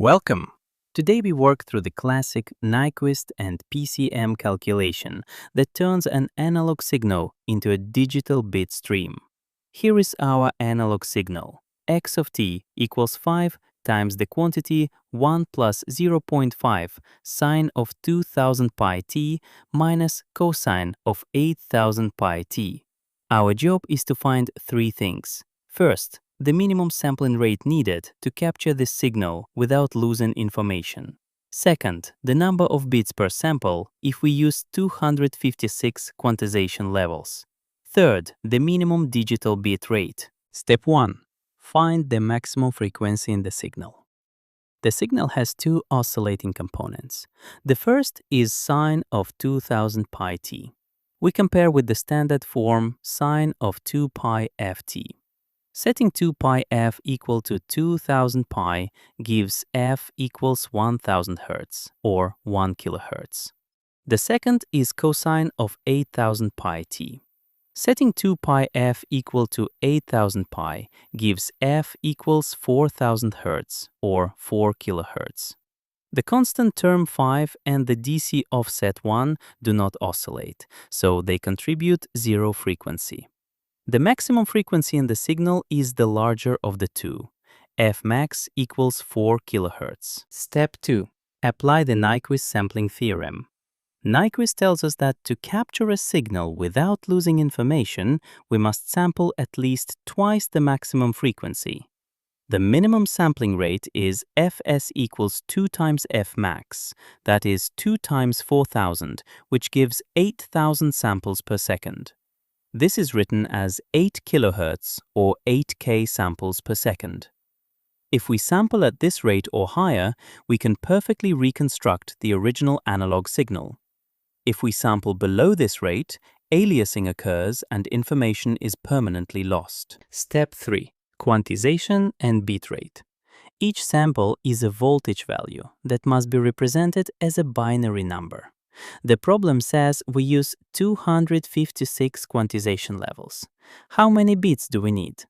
Welcome! Today we work through the classic Nyquist and PCM calculation that turns an analog signal into a digital bit stream. Here is our analog signal. X of t equals 5 times the quantity 1 plus 0.5 sine of 2000 pi t minus cosine of 8000 pi t. Our job is to find three things. First, the minimum sampling rate needed to capture this signal without losing information. Second, the number of bits per sample if we use 256 quantization levels. Third, the minimum digital bit rate. Step 1. Find the maximum frequency in the signal. The signal has two oscillating components. The first is sine of 2000 pi t. We compare with the standard form sine of 2 pi ft. Setting 2 pi f equal to 2000 pi gives f equals 1000 Hz or 1 kHz. The second is cosine of 8000 pi t. Setting 2 pi f equal to 8000 pi gives f equals 4000 Hz or 4 kHz. The constant term 5 and the DC offset 1 do not oscillate, so they contribute zero frequency. The maximum frequency in the signal is the larger of the two. Fmax equals 4 kHz. Step 2. Apply the Nyquist sampling theorem. Nyquist tells us that to capture a signal without losing information, we must sample at least twice the maximum frequency. The minimum sampling rate is Fs equals 2 times Fmax, that is 2 times 4000, which gives 8000 samples per second. This is written as 8 kHz or 8K samples per second. If we sample at this rate or higher, we can perfectly reconstruct the original analog signal. If we sample below this rate, aliasing occurs and information is permanently lost. Step 3. Quantization and bit rate. Each sample is a voltage value that must be represented as a binary number. The problem says we use 256 quantization levels. How many bits do we need?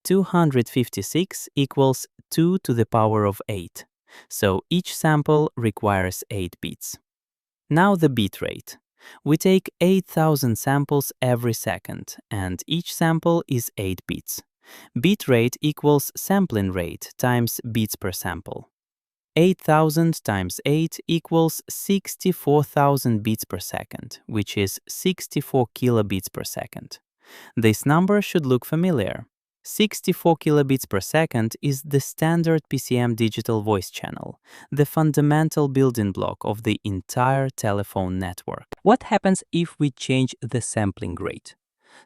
256 equals 2 to the power of 8. So each sample requires 8 bits. Now the bit rate. We take 8000 samples every second, and each sample is 8 bits. Bit rate equals sampling rate times bits per sample. 8000 times 8 equals 64,000 bits per second, which is 64 kilobits per second. This number should look familiar. 64 kilobits per second is the standard PCM digital voice channel, the fundamental building block of the entire telephone network. What happens if we change the sampling rate?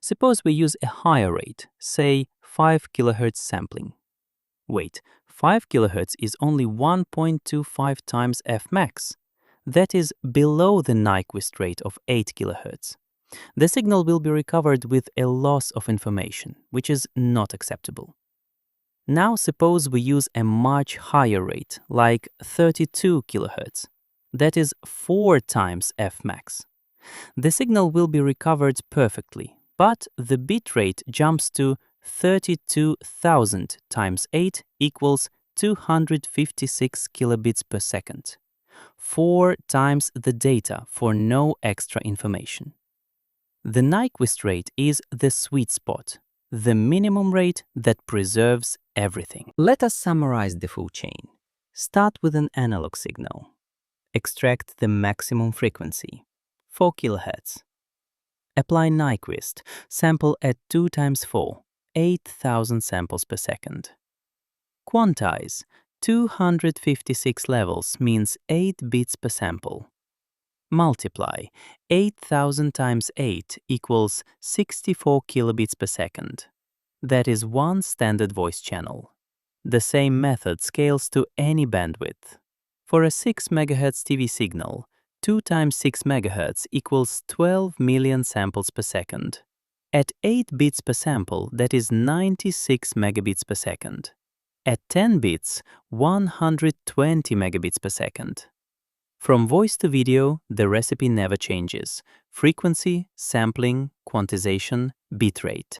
Suppose we use a higher rate, say 5 kHz sampling. Wait, 5 kHz is only 1.25 times Fmax. That is below the Nyquist rate of 8 kHz. The signal will be recovered with a loss of information, which is not acceptable. Now suppose we use a much higher rate, like 32 kHz. That is 4 times Fmax. The signal will be recovered perfectly, but the bit rate jumps to 32,000 times 8 equals 256 kilobits per second. 4 times the data for no extra information. The Nyquist rate is the sweet spot, the minimum rate that preserves everything. Let us summarize the full chain. Start with an analog signal. Extract the maximum frequency, 4 kHz. Apply Nyquist, sample at 2 times 4, 8000 samples per second. Quantize, 256 levels means 8 bits per sample. Multiply, 8000 times 8 equals 64 kilobits per second. That is one standard voice channel. The same method scales to any bandwidth. For a 6 MHz TV signal, 2 times 6 MHz equals 12 million samples per second. At 8 bits per sample, that is 96 megabits per second. At 10 bits, 120 megabits per second. From voice to video, the recipe never changes. Frequency, sampling, quantization, bitrate.